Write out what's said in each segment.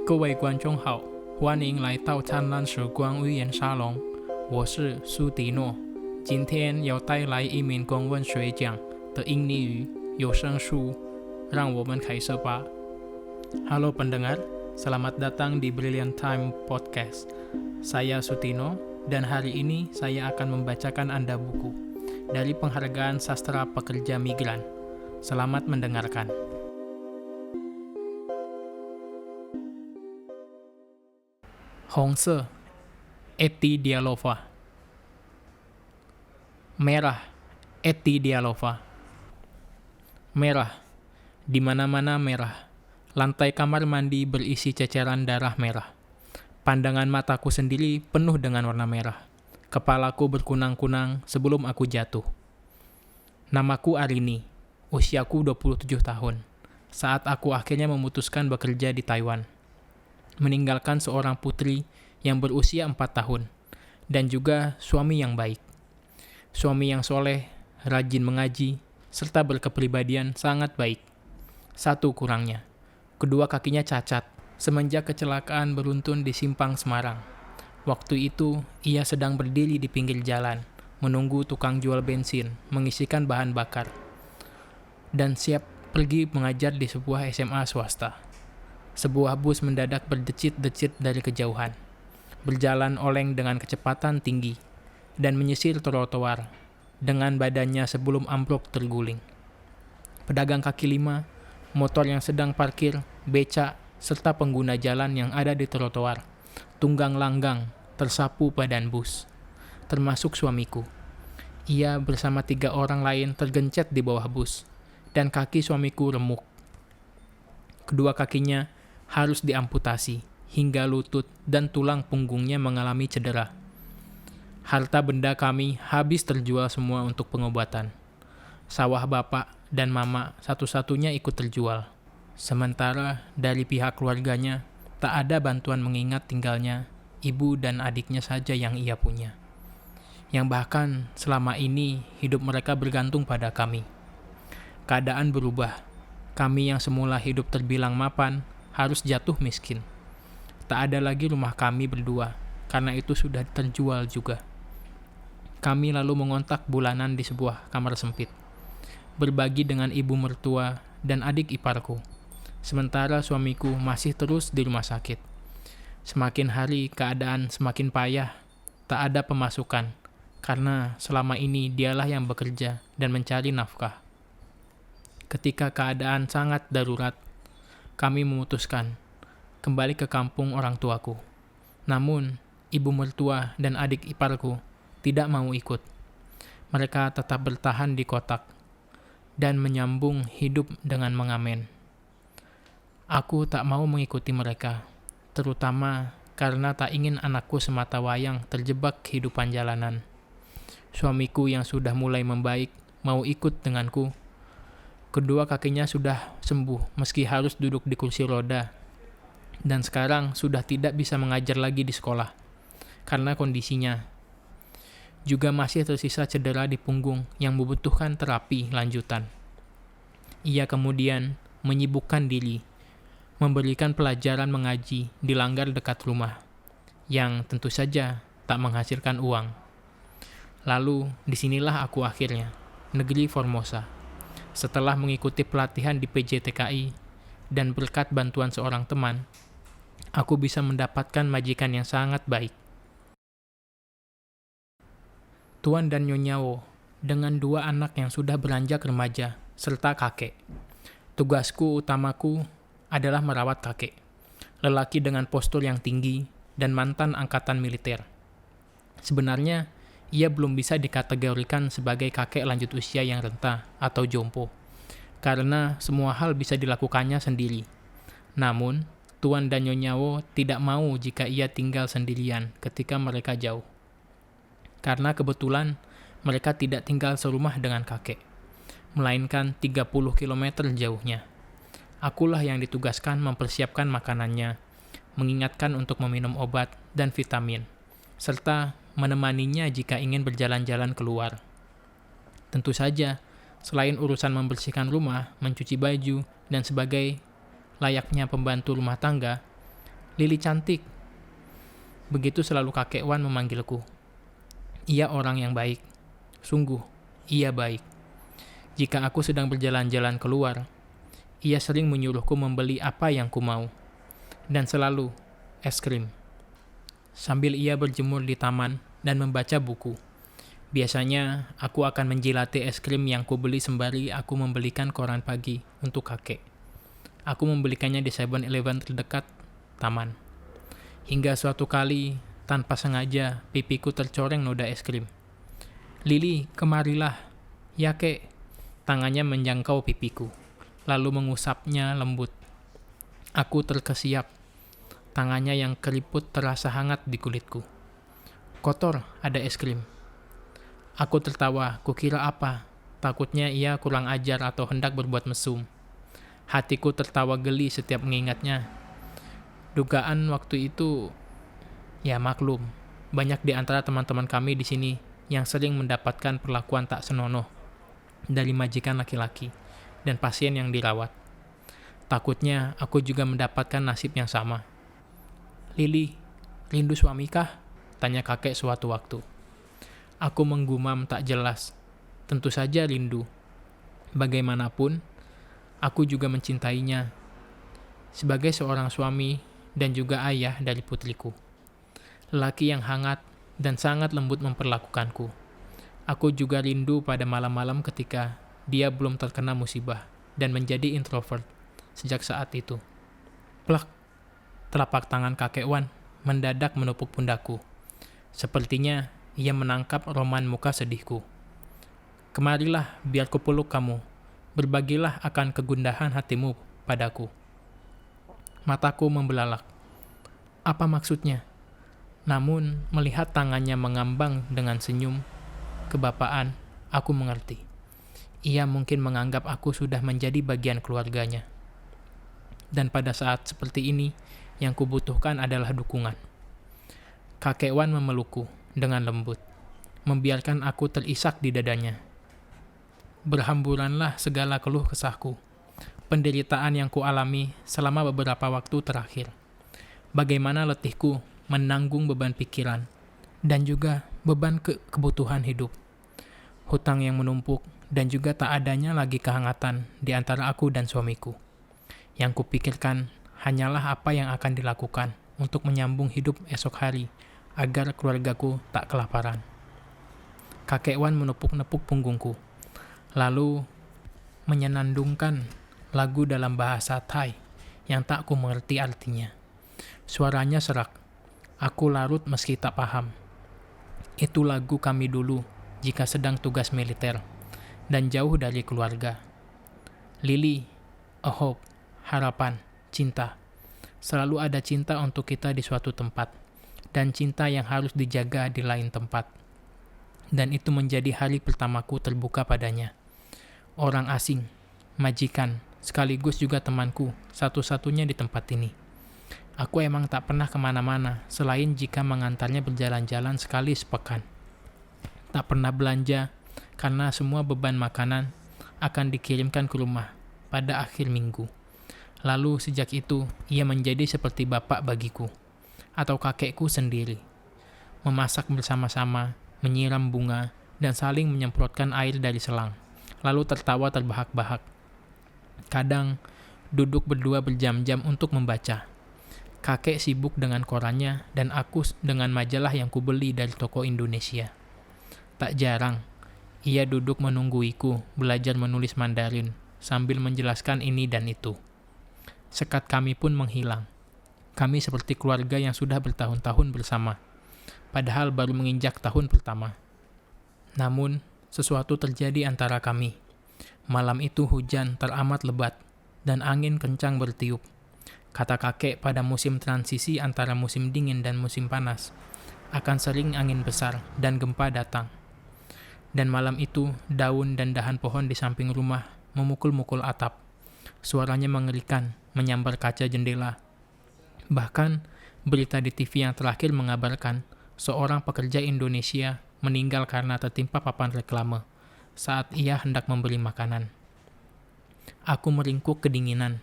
各位观众好，欢迎来到灿烂时光寓言沙龙，我是苏迪诺。今天要带来一名公文学奖的印尼语有声书，让我们开始吧。Halo pendengar, selamat datang di Brilliant Time Podcast. Saya Sutino, dan hari ini saya akan membacakan Anda buku dari Penghargaan Sastra Pekerja Migran. Selamat mendengarkan. Hongse, Eti Dialova. Merah, Eti Dialova. Merah, di mana-mana merah. Lantai kamar mandi berisi ceceran darah merah. Pandangan mataku sendiri penuh dengan warna merah. Kepalaku berkunang-kunang sebelum aku jatuh. Namaku Arini, usiaku 27 tahun. Saat aku akhirnya memutuskan bekerja di Taiwan. Meninggalkan seorang putri yang berusia 4 tahun, dan juga suami yang baik. Suami yang soleh, rajin mengaji, serta berkepribadian sangat baik. Satu kurangnya, kedua kakinya cacat, semenjak kecelakaan beruntun di Simpang Semarang. Waktu itu, ia sedang berdiri di pinggir jalan, menunggu tukang jual bensin, mengisikan bahan bakar, dan siap pergi mengajar di sebuah SMA swasta. Sebuah bus mendadak berdecit-decit dari kejauhan, berjalan oleng dengan kecepatan tinggi, dan menyisir trotoar dengan badannya sebelum ambruk terguling. Pedagang kaki lima, motor yang sedang parkir, becak, serta pengguna jalan yang ada di trotoar, tunggang langgang, tersapu badan bus, termasuk suamiku. Ia bersama 3 orang lain tergencet di bawah bus, dan kaki suamiku remuk. Kedua kakinya harus diamputasi, hingga lutut dan tulang punggungnya mengalami cedera. Harta benda kami habis terjual semua untuk pengobatan. Sawah bapak dan mama satu-satunya ikut terjual. Sementara dari pihak keluarganya, tak ada bantuan mengingat tinggalnya ibu dan adiknya saja yang ia punya. Yang bahkan selama ini hidup mereka bergantung pada kami. Keadaan berubah. Kami yang semula hidup terbilang mapan, harus jatuh miskin. Tak ada lagi rumah kami berdua, karena itu sudah terjual juga. Kami lalu mengontak bulanan di sebuah kamar sempit, berbagi dengan ibu mertua dan adik iparku. Sementara suamiku masih terus di rumah sakit. Semakin hari keadaan semakin payah, tak ada pemasukan, karena selama ini dialah yang bekerja dan mencari nafkah. Ketika keadaan sangat darurat, kami memutuskan kembali ke kampung orang tuaku. Namun, ibu mertua dan adik iparku tidak mau ikut. Mereka tetap bertahan di kotak dan menyambung hidup dengan mengamen. Aku tak mau mengikuti mereka, terutama karena tak ingin anakku semata wayang terjebak kehidupan jalanan. Suamiku yang sudah mulai membaik mau ikut denganku. Kedua kakinya sudah sembuh meski harus duduk di kursi roda, dan sekarang sudah tidak bisa mengajar lagi di sekolah karena kondisinya. Juga masih tersisa cedera di punggung yang membutuhkan terapi lanjutan. Ia kemudian menyibukkan diri, memberikan pelajaran mengaji di langgar dekat rumah, yang tentu saja tak menghasilkan uang. Lalu, disinilah aku akhirnya, negeri Formosa. Setelah mengikuti pelatihan di PJTKI dan berkat bantuan seorang teman, aku bisa mendapatkan majikan yang sangat baik. Tuan dan Nyonya Wo, dengan 2 anak yang sudah beranjak remaja, serta kakek. Tugasku utamaku adalah merawat kakek, lelaki dengan postur yang tinggi dan mantan angkatan militer. Sebenarnya, ia belum bisa dikategorikan sebagai kakek lanjut usia yang renta atau jompo, karena semua hal bisa dilakukannya sendiri. Namun, Tuan dan Nyonya Wo tidak mau jika ia tinggal sendirian ketika mereka jauh. Karena kebetulan mereka tidak tinggal serumah dengan kakek, melainkan 30 km jauhnya. Akulah yang ditugaskan mempersiapkan makanannya, mengingatkan untuk meminum obat dan vitamin, serta menemaninya jika ingin berjalan-jalan keluar. Tentu saja, selain urusan membersihkan rumah, mencuci baju, dan sebagai layaknya pembantu rumah tangga, Lili cantik. Begitu selalu kakek Wan memanggilku. Ia orang yang baik. Sungguh, ia baik. Jika aku sedang berjalan-jalan keluar, ia sering menyuruhku membeli apa yang ku mau. Dan selalu es krim. Sambil ia berjemur di taman dan membaca buku. Biasanya, aku akan menjilati es krim yang kubeli sembari aku membelikan koran pagi untuk kakek. Aku membelikannya di 7-Eleven terdekat taman. Hingga suatu kali, tanpa sengaja, pipiku tercoreng noda es krim. Lili, kemarilah. Ya kek. Tangannya menjangkau pipiku, lalu mengusapnya lembut. Aku terkesiap. Tangannya yang keriput terasa hangat di kulitku. Kotor, ada es krim. Aku tertawa, kukira apa? Takutnya ia kurang ajar atau hendak berbuat mesum. Hatiku tertawa geli setiap mengingatnya. Dugaan waktu itu, ya maklum, banyak di antara teman-teman kami di sini yang sering mendapatkan perlakuan tak senonoh dari majikan laki-laki dan pasien yang dirawat. Takutnya aku juga mendapatkan nasib yang sama. Lili, rindu suami kah? Tanya kakek suatu waktu. Aku menggumam tak jelas. Tentu saja rindu. Bagaimanapun, aku juga mencintainya. Sebagai seorang suami dan juga ayah dari putriku. Lelaki yang hangat dan sangat lembut memperlakukanku. Aku juga rindu pada malam-malam ketika dia belum terkena musibah dan menjadi introvert sejak saat itu. Plak, telapak tangan kakek Wan mendadak menepuk pundakku. Sepertinya ia menangkap roman muka sedihku. Kemarilah biar kupeluk kamu. Berbagilah akan kegundahan hatimu padaku. Mataku membelalak. Apa maksudnya? Namun, melihat tangannya mengambang dengan senyum kebapaan, aku mengerti. Ia mungkin menganggap aku sudah menjadi bagian keluarganya. Dan pada saat seperti ini, yang kubutuhkan adalah dukungan. Kakek Wan memelukku dengan lembut, membiarkan aku terisak di dadanya. Berhamburanlah segala keluh kesahku, penderitaan yang kualami selama beberapa waktu terakhir. Bagaimana letihku menanggung beban pikiran, dan juga beban kebutuhan hidup. Hutang yang menumpuk, dan juga tak adanya lagi kehangatan di antara aku dan suamiku. Yang kupikirkan hanyalah apa yang akan dilakukan untuk menyambung hidup esok hari, agar keluargaku tak kelaparan. Kakek Wan menepuk-nepuk punggungku, lalu menyenandungkan lagu dalam bahasa Thai yang tak ku mengerti artinya. Suaranya serak. Aku larut meski tak paham. Itu lagu kami dulu jika sedang tugas militer dan jauh dari keluarga. Lili, a hope, harapan, cinta. Selalu ada cinta untuk kita di suatu tempat, dan cinta yang harus dijaga di lain tempat. Dan itu menjadi hari pertamaku terbuka padanya. Orang asing, majikan, sekaligus juga temanku, satu-satunya di tempat ini. Aku emang tak pernah kemana-mana, selain jika mengantarnya berjalan-jalan sekali sepekan. Tak pernah belanja, karena semua beban makanan akan dikirimkan ke rumah pada akhir minggu. Lalu sejak itu, ia menjadi seperti bapak bagiku, atau kakekku sendiri. Memasak bersama-sama, menyiram bunga, dan saling menyemprotkan air dari selang, lalu tertawa terbahak-bahak. Kadang, duduk berdua berjam-jam untuk membaca. Kakek sibuk dengan korannya, dan aku dengan majalah yang kubeli dari toko Indonesia. Tak jarang, ia duduk menungguiku belajar menulis Mandarin, sambil menjelaskan ini dan itu. Sekat kami pun menghilang. Kami seperti keluarga yang sudah bertahun-tahun bersama, padahal baru menginjak tahun pertama. Namun, sesuatu terjadi antara kami. Malam itu hujan teramat lebat, dan angin kencang bertiup. Kata kakek, pada musim transisi antara musim dingin dan musim panas, akan sering angin besar dan gempa datang. Dan malam itu, daun dan dahan pohon di samping rumah memukul-mukul atap. Suaranya mengerikan, menyambar kaca jendela. Bahkan, berita di TV yang terakhir mengabarkan seorang pekerja Indonesia meninggal karena tertimpa papan reklame saat ia hendak memberi makanan. Aku meringkuk kedinginan,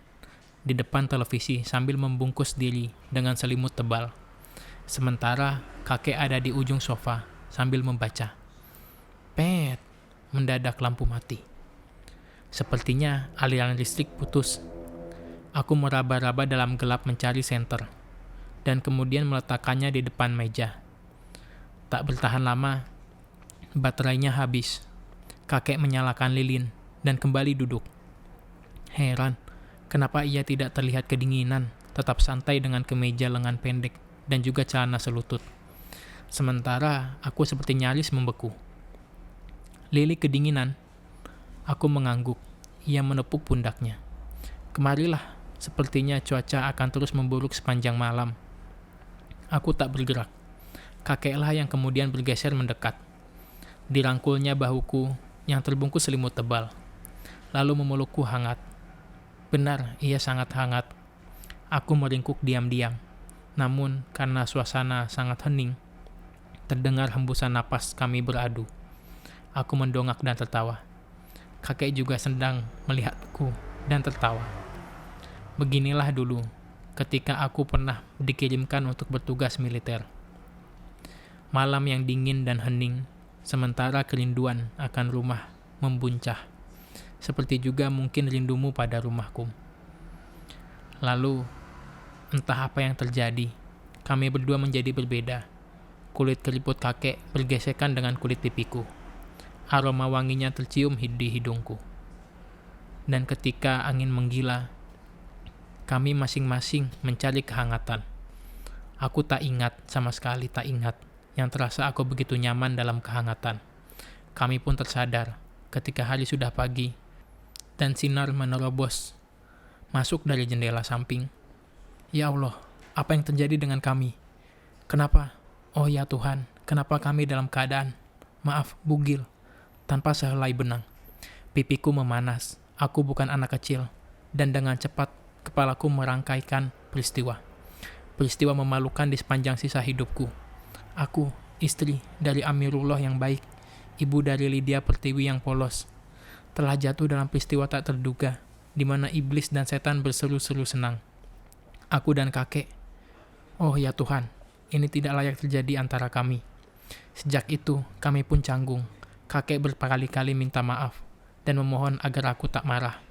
di depan televisi sambil membungkus diri dengan selimut tebal. Sementara kakek ada di ujung sofa sambil membaca. Pet, mendadak lampu mati. Sepertinya aliran listrik putus. Aku meraba-raba dalam gelap mencari senter, dan kemudian meletakkannya di depan meja. Tak bertahan lama, baterainya habis. Kakek menyalakan lilin dan kembali duduk. Heran, kenapa ia tidak terlihat kedinginan, tetap santai dengan kemeja lengan pendek dan juga celana selutut. Sementara aku seperti nyaris membeku. Lili kedinginan. Aku mengangguk. Ia menepuk pundaknya. Kemarilah, sepertinya cuaca akan terus memburuk sepanjang malam. Aku tak bergerak. Kakeklah yang kemudian bergeser mendekat. Dirangkulnya bahuku yang terbungkus selimut tebal. Lalu memelukku hangat. Benar, ia sangat hangat. Aku meringkuk diam-diam. Namun, karena suasana sangat hening, terdengar hembusan napas kami beradu. Aku mendongak dan tertawa. Kakek juga sedang melihatku dan tertawa. Beginilah dulu, ketika aku pernah dikirimkan untuk bertugas militer. Malam yang dingin dan hening, sementara kerinduan akan rumah membuncah. Seperti juga mungkin rindumu pada rumahku. Lalu, entah apa yang terjadi, kami berdua menjadi berbeda. Kulit keriput kakek bergesekan dengan kulit pipiku. Aroma wanginya tercium di hidungku. Dan ketika angin menggila, kami masing-masing mencari kehangatan. Aku tak ingat, sama sekali tak ingat, yang terasa aku begitu nyaman dalam kehangatan. Kami pun tersadar ketika hari sudah pagi dan sinar menerobos masuk dari jendela samping. Ya Allah, apa yang terjadi dengan kami? Kenapa? Oh ya Tuhan, kenapa kami dalam keadaan, maaf, bugil, tanpa sehelai benang? Pipiku memanas, aku bukan anak kecil, dan dengan cepat kepalaku merangkaikan peristiwa. Peristiwa memalukan di sepanjang sisa hidupku. Aku, istri dari Amirullah yang baik, ibu dari Lydia Pertiwi yang polos, telah jatuh dalam peristiwa tak terduga, di mana iblis dan setan berseru-seru senang. Aku dan kakek, oh ya Tuhan, ini tidak layak terjadi antara kami. Sejak itu, kami pun canggung. Kakek berkali-kali minta maaf dan memohon agar aku tak marah.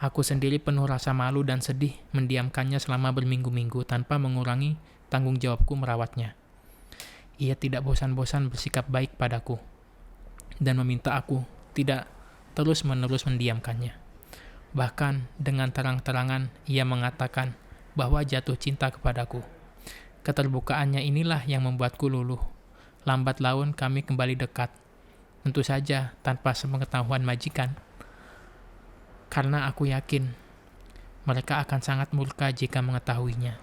Aku sendiri penuh rasa malu dan sedih mendiamkannya selama berminggu-minggu tanpa mengurangi tanggung jawabku merawatnya. Ia tidak bosan-bosan bersikap baik padaku dan meminta aku tidak terus-menerus mendiamkannya. Bahkan dengan terang-terangan ia mengatakan bahwa jatuh cinta kepadaku. Keterbukaannya inilah yang membuatku luluh. Lambat laun kami kembali dekat. Tentu saja tanpa sepengetahuan majikan. Karena aku yakin mereka akan sangat murka jika mengetahuinya.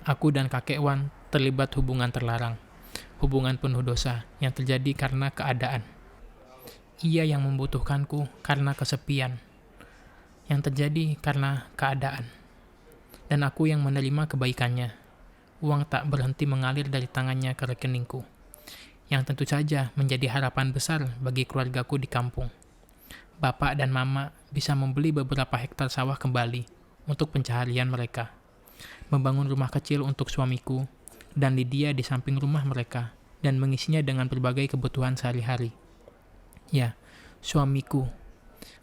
Aku dan kakek Wan terlibat hubungan terlarang. Hubungan penuh dosa yang terjadi karena keadaan. Ia yang membutuhkanku karena kesepian. Yang terjadi karena keadaan. Dan aku yang menerima kebaikannya. Uang tak berhenti mengalir dari tangannya ke rekeningku, yang tentu saja menjadi harapan besar bagi keluargaku di kampung. Bapak dan mama bisa membeli beberapa hektar sawah kembali untuk pencaharian mereka, membangun rumah kecil untuk suamiku dan Lydia di samping rumah mereka, dan mengisinya dengan berbagai kebutuhan sehari-hari. Ya, suamiku,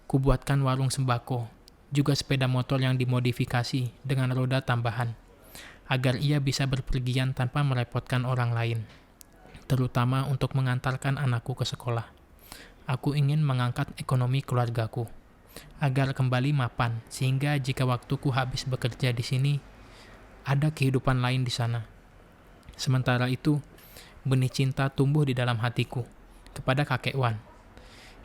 kubuatkan warung sembako, juga sepeda motor yang dimodifikasi dengan roda tambahan, agar ia bisa berpergian tanpa merepotkan orang lain, terutama untuk mengantarkan anakku ke sekolah. Aku ingin mengangkat ekonomi keluargaku, agar kembali mapan, sehingga jika waktuku habis bekerja di sini, ada kehidupan lain di sana. Sementara itu, benih cinta tumbuh di dalam hatiku, kepada kakek Wan.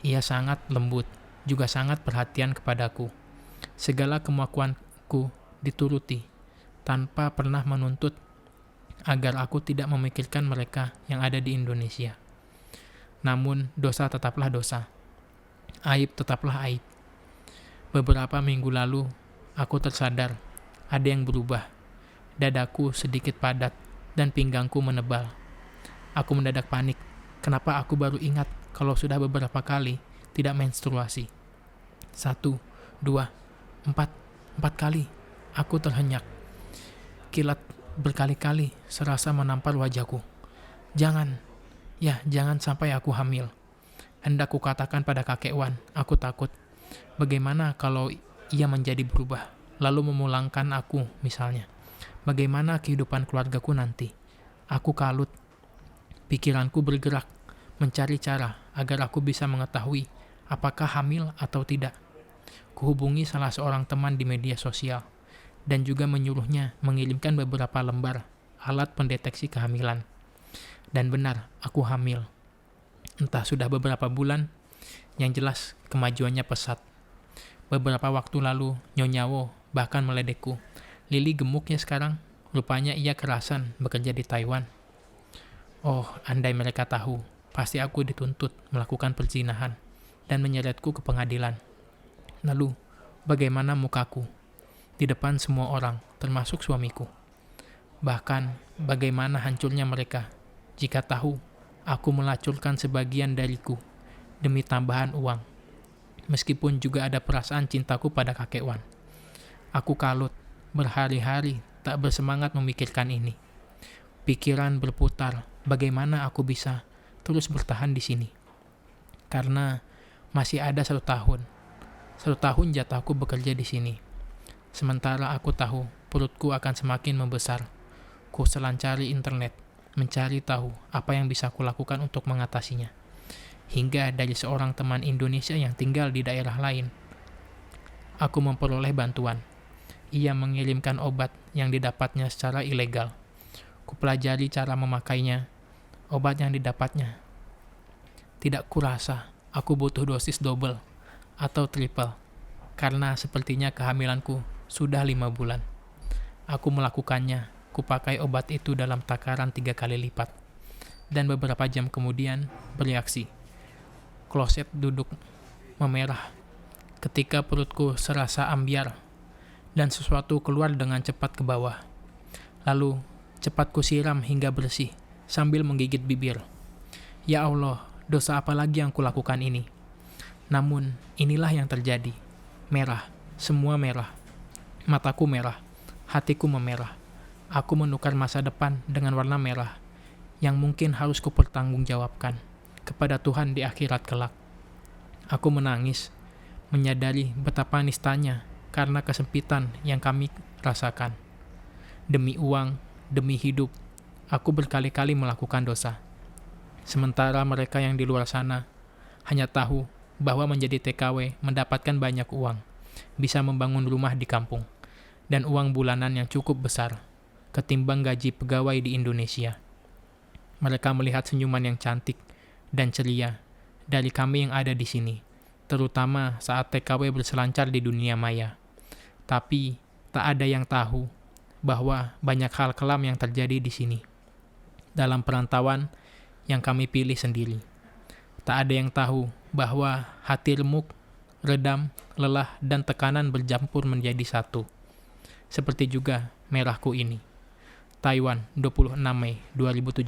Ia sangat lembut, juga sangat perhatian kepadaku. Segala kemampuanku dituruti, tanpa pernah menuntut agar aku tidak memikirkan mereka yang ada di Indonesia. Namun, dosa tetaplah dosa. Aib tetaplah aib. Beberapa minggu lalu, aku tersadar ada yang berubah. Dadaku sedikit padat dan pinggangku menebal. Aku mendadak panik. Kenapa aku baru ingat kalau sudah beberapa kali tidak menstruasi? 1, 2, 4, 4 kali. Aku terhenyak. Kilat berkali-kali serasa menampar wajahku. Jangan, jangan sampai aku hamil. Hendak kukatakan pada kakek Wan, aku takut. Bagaimana kalau ia menjadi berubah, lalu memulangkan aku misalnya? Bagaimana kehidupan keluargaku nanti? Aku kalut. Pikiranku bergerak, mencari cara agar aku bisa mengetahui apakah hamil atau tidak. Kuhubungi salah seorang teman di media sosial, dan juga menyuruhnya mengirimkan beberapa lembar alat pendeteksi kehamilan. Dan benar, aku hamil. Entah sudah beberapa bulan, yang jelas kemajuannya pesat. Beberapa waktu lalu, Nyonya Wo bahkan meledekku. Lili gemuknya sekarang, rupanya ia kerasan bekerja di Taiwan. Oh, andai mereka tahu, pasti aku dituntut melakukan perzinahan dan menyeretku ke pengadilan. Lalu, bagaimana mukaku? Di depan semua orang, termasuk suamiku. Bahkan, bagaimana hancurnya mereka jika tahu aku melacurkan sebagian dariku demi tambahan uang. Meskipun juga ada perasaan cintaku pada kakek Wan. Aku kalut, berhari-hari tak bersemangat memikirkan ini. Pikiran berputar, bagaimana aku bisa terus bertahan di sini. Karena masih ada 1 tahun. 1 tahun jatahku bekerja di sini. Sementara aku tahu perutku akan semakin membesar. Ku selancari internet, mencari tahu apa yang bisa kulakukan untuk mengatasinya. Hingga dari seorang teman Indonesia yang tinggal di daerah lain, aku memperoleh bantuan. Ia mengirimkan obat yang didapatnya secara ilegal. Kupelajari cara memakainya. Obat yang didapatnya. Tidak kurasa aku butuh dosis double atau triple, karena sepertinya kehamilanku sudah 5 bulan. Aku melakukannya. Kupakai obat itu dalam takaran 3 kali lipat. Dan beberapa jam kemudian bereaksi. Kloset duduk memerah ketika perutku serasa ambyar dan sesuatu keluar dengan cepat ke bawah. Lalu cepat kusiram hingga bersih sambil menggigit bibir. Ya Allah, dosa apa lagi yang kulakukan ini? Namun inilah yang terjadi. Merah, semua merah. Mataku merah, hatiku memerah. Aku menukar masa depan dengan warna merah yang mungkin harus kupertanggungjawabkan kepada Tuhan di akhirat kelak. Aku menangis, menyadari betapa nistanya karena kesempitan yang kami rasakan. Demi uang, demi hidup, aku berkali-kali melakukan dosa. Sementara mereka yang di luar sana hanya tahu bahwa menjadi TKW mendapatkan banyak uang, bisa membangun rumah di kampung, dan uang bulanan yang cukup besar ketimbang gaji pegawai di Indonesia. Mereka melihat senyuman yang cantik dan ceria dari kami yang ada di sini, terutama saat TKW berselancar di dunia maya. Tapi tak ada yang tahu bahwa banyak hal kelam yang terjadi di sini, dalam perantauan yang kami pilih sendiri. Tak ada yang tahu bahwa hati remuk, redam, lelah, dan tekanan bercampur menjadi satu. Seperti juga merahku ini. Taiwan, 26 Mei 2017.